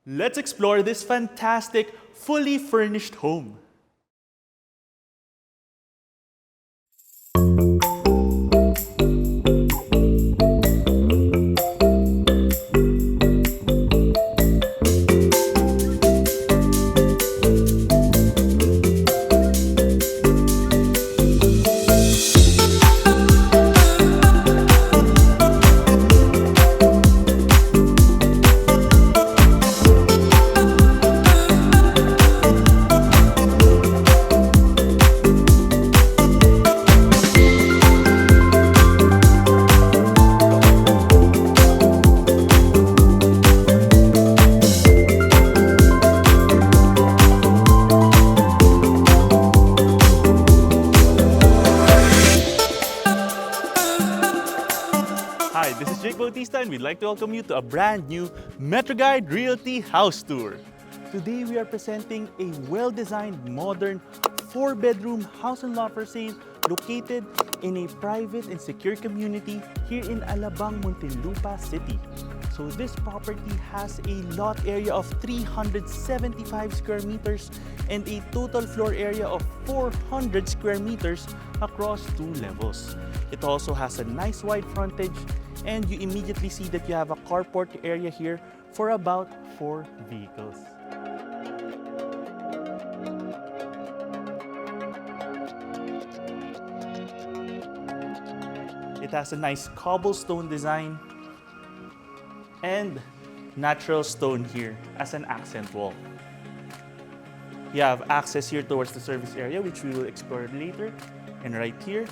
Let's explore this fantastic, fully furnished home. Hi, this is Jake Bautista and we'd like to welcome you to a brand new MetroGuide Realty house tour. Today we are presenting a well-designed, modern, 4-bedroom house and lot for sale located in a private and secure community here in Alabang, Muntinlupa City. So this property has a lot area of 375 square meters and a total floor area of 400 square meters across 2 levels. It also has a nice wide frontage, and you immediately see that you have a carport area here for about 4 vehicles. It has a nice cobblestone design and natural stone here as an accent wall. You have access here towards the service area, which we will explore later. And right here,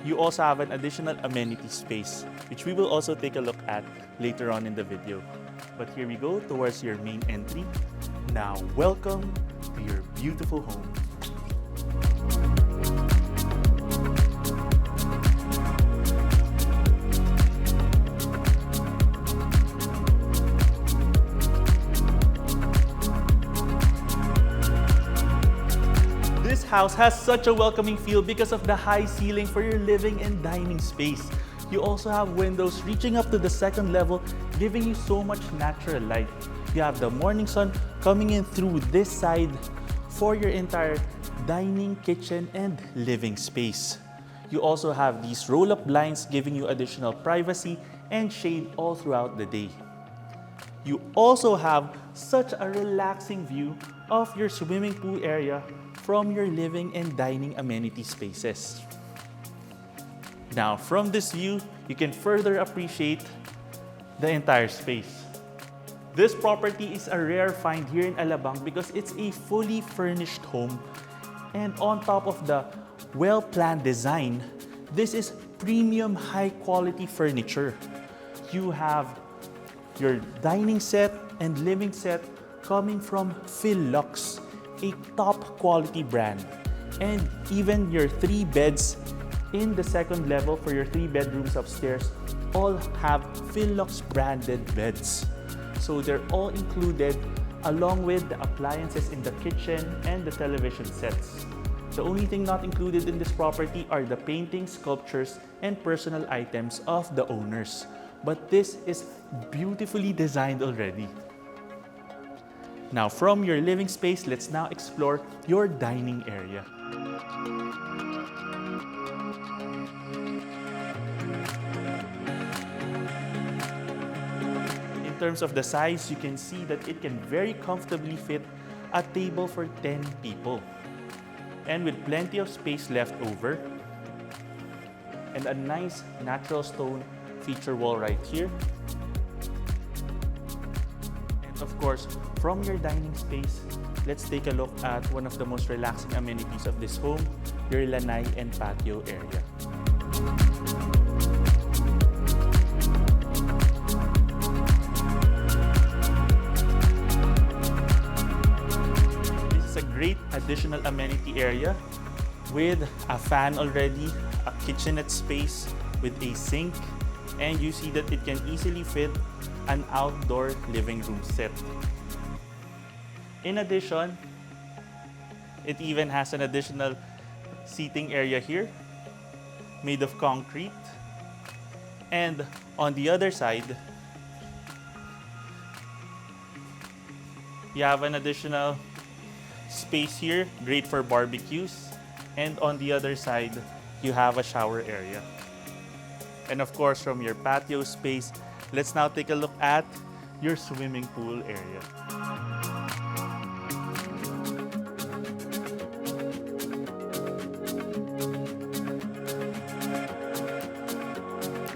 you also have an additional amenity space, which we will also take a look at later on in the video. But here we go towards your main entry. Now, welcome to your beautiful home. This house has such a welcoming feel because of the high ceiling for your living and dining space. You also have windows reaching up to the 2nd level, giving you so much natural light. You have the morning sun coming in through this side for your entire dining, kitchen, and living space. You also have these roll-up blinds giving you additional privacy and shade all throughout the day. You also have such a relaxing view of your swimming pool area from your living and dining amenity spaces. Now, from this view, you can further appreciate the entire space. This property is a rare find here in Alabang because it's a fully furnished home, and on top of the well-planned design, this is premium high-quality furniture. You have your dining set and living set coming from Philux, a top quality brand. And even your 3 beds in the 2nd level for your 3 bedrooms upstairs all have Philux branded beds. So they're all included along with the appliances in the kitchen and the television sets. The only thing not included in this property are the paintings, sculptures, and personal items of the owners. But this is beautifully designed already. Now, from your living space, let's now explore your dining area. In terms of the size, you can see that it can very comfortably fit a table for 10 people. And with plenty of space left over, and a nice natural stone feature wall right here. Of course, from your dining space, let's take a look at one of the most relaxing amenities of this home, your Lanai and Patio area. This is a great additional amenity area with a fan already, a kitchenette space with a sink, and you see that it can easily fit an outdoor living room set. In addition, it even has an additional seating area here made of concrete. And on the other side, You have an additional space here, great for barbecues. And on the other side, you have a shower area. And of course, from your patio space, let's now take a look at your swimming pool area.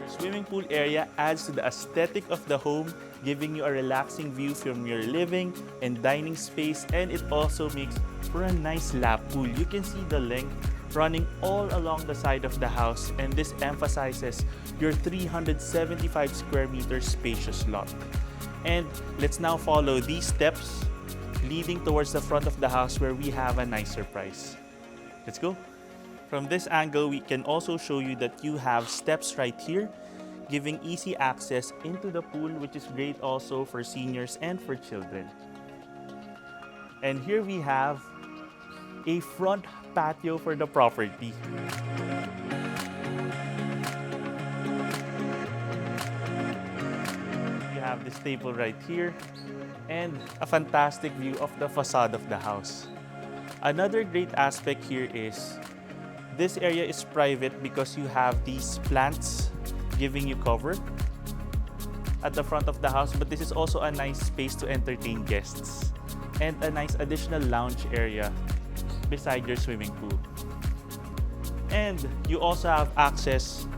Your swimming pool area adds to the aesthetic of the home, giving you a relaxing view from your living and dining space, and it also makes for a nice lap pool. You can see the length running all along the side of the house, and this emphasizes your 375 square meter spacious lot. And let's now follow these steps leading towards the front of the house where we have a nice surprise. Let's go. From this angle, we can also show you that you have steps right here, giving easy access into the pool, which is great also for seniors and for children. And here we have a front patio for the property. You have this table right here and a fantastic view of the facade of the house. Another great aspect here is this area is private because you have these plants giving you cover at the front of the house, but this is also a nice space to entertain guests and a nice additional lounge area beside your swimming pool. And you also have access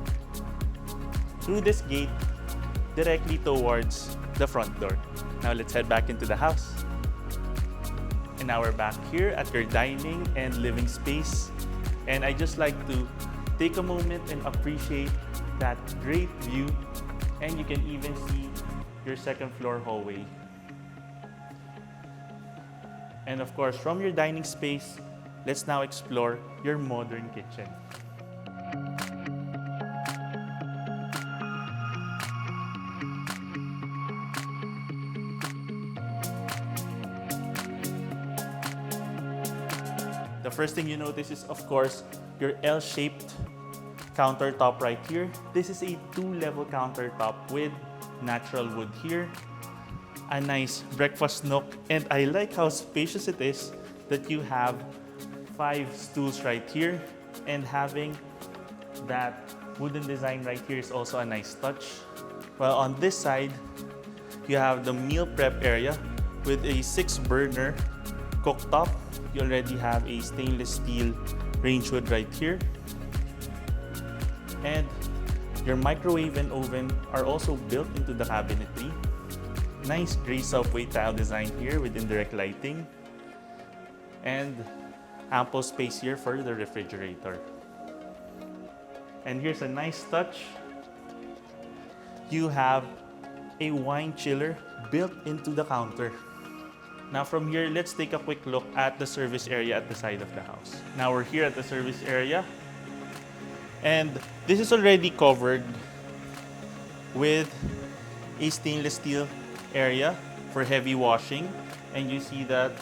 through this gate directly towards the front door. Now let's head back into the house. And now we're back here at your dining and living space. And I just like to take a moment and appreciate that great view, and you can even see your second floor hallway. And of course, from your dining space, let's now explore your modern kitchen. The first thing you notice is, of course, your L-shaped countertop right here. This is a 2-level countertop with natural wood here. A nice breakfast nook, and I like how spacious it is that you have 5 stools right here, and having that wooden design right here is also a nice touch. While on this side, you have the meal prep area with a 6-burner cooktop. You already have a stainless steel range hood right here. And your microwave and oven are also built into the cabinetry. Nice gray subway tile design here with indirect lighting. And ample space here for the refrigerator. And here's a nice touch. You have a wine chiller built into the counter. Now from here, let's take a quick look at the service area at the side of the house. Now we're here at the service area. And this is already covered with a stainless steel area for heavy washing. And you see that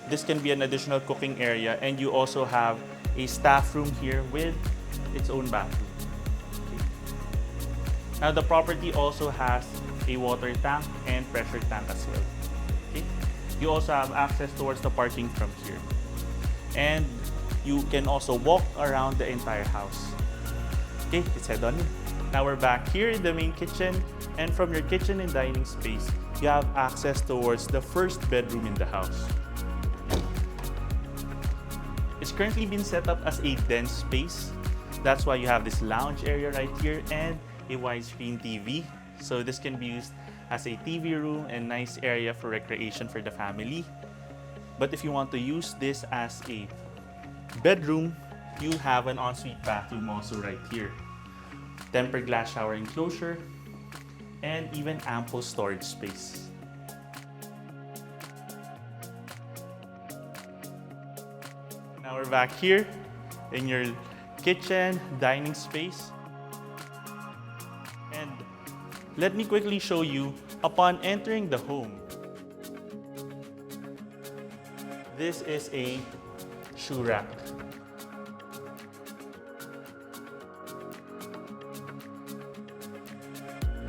this can be an additional cooking area. And you also have a staff room here with its own bathroom. Okay. Now the property also has a water tank and pressure tank as well. Okay. You also have access towards the parking from here. And you can also walk around the entire house. Okay, let's head on in. Now we're back here in the main kitchen, and from your kitchen and dining space, you have access towards the first bedroom in the house. It's currently been set up as a den space. That's why you have this lounge area right here and a widescreen TV. So this can be used as a TV room and nice area for recreation for the family. But if you want to use this as a bedroom, you have an ensuite bathroom also right here. Tempered glass shower enclosure and even ample storage space. Now we're back here in your kitchen, dining space. And let me quickly show you upon entering the home. This is a shoe rack.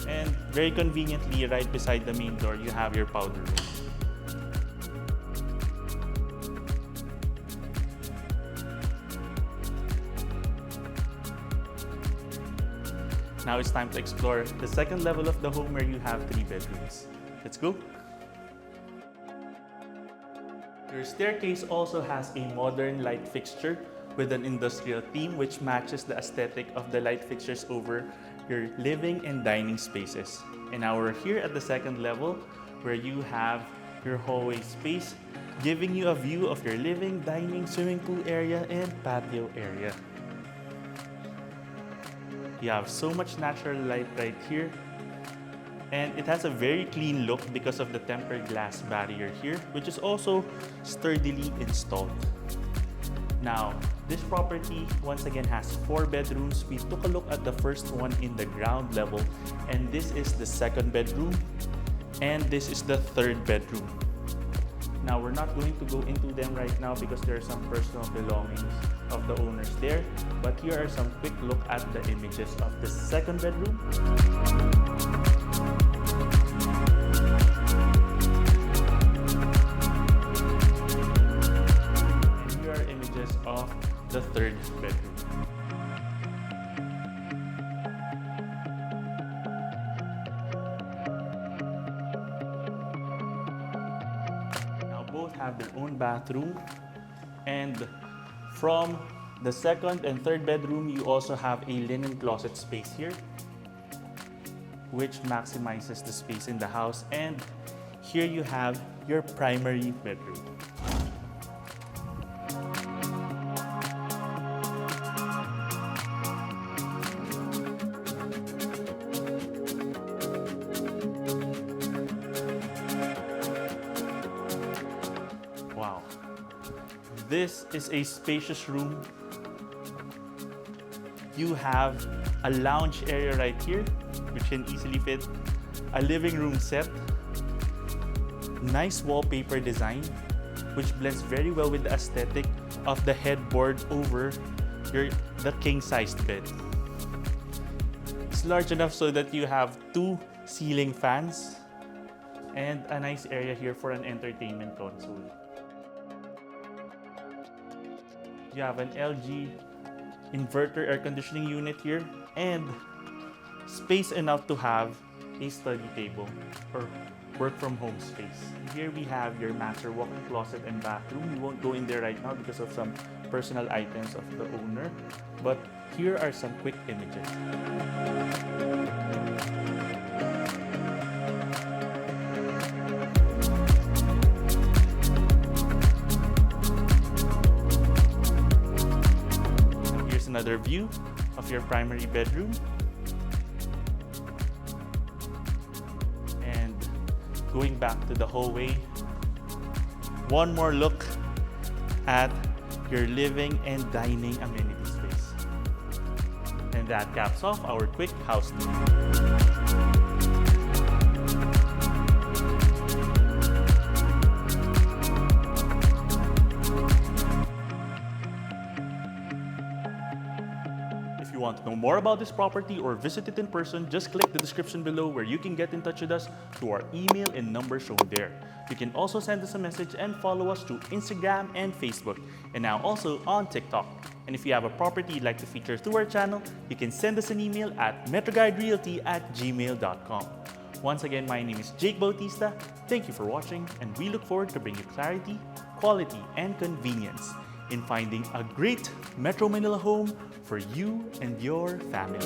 And very conveniently, right beside the main door, you have your powder room. Now it's time to explore the second level of the home where you have 3 bedrooms. Let's go! Your staircase also has a modern light fixture with an industrial theme which matches the aesthetic of the light fixtures over your living and dining spaces. And now we're here at the second level where you have your hallway space giving you a view of your living, dining, swimming pool area, and patio area. You have so much natural light right here, and it has a very clean look because of the tempered glass barrier here, which is also sturdily installed. Now, this property once again has 4 bedrooms. We took a look at the first one in the ground level, and this is the second bedroom, and this is the third bedroom. Now, we're not going to go into them right now because there are some personal belongings of the owners there, but here are some quick look at the images of the second bedroom. And here are images of the third bedroom. Both have their own bathroom, and from the second and third bedroom you also have a linen closet space here which maximizes the space in the house, and here you have your primary bedroom. Wow, this is a spacious room. You have a lounge area right here, which can easily fit a living room set. Nice wallpaper design, which blends very well with the aesthetic of the headboard over the king-sized bed. It's large enough so that you have 2 ceiling fans and a nice area here for an entertainment console. You have an LG inverter air conditioning unit here, and space enough to have a study table or work from home space. Here we have your master walk-in closet and bathroom. We won't go in there right now because of some personal items of the owner, but here are some quick images. Another view of your primary bedroom, and going back to the hallway, one more look at your living and dining amenity space, and that caps off our quick house tour. If you want to know more about this property or visit it in person, just click the description below where you can get in touch with us through our email and number shown there. You can also send us a message and follow us through Instagram and Facebook, and now also on TikTok. And if you have a property you'd like to feature through our channel, you can send us an email at MetroGuideRealty@gmail.com. Once again, my name is Jake Bautista. Thank you for watching, and we look forward to bringing you clarity, quality, and convenience in finding a great Metro Manila home for you and your family.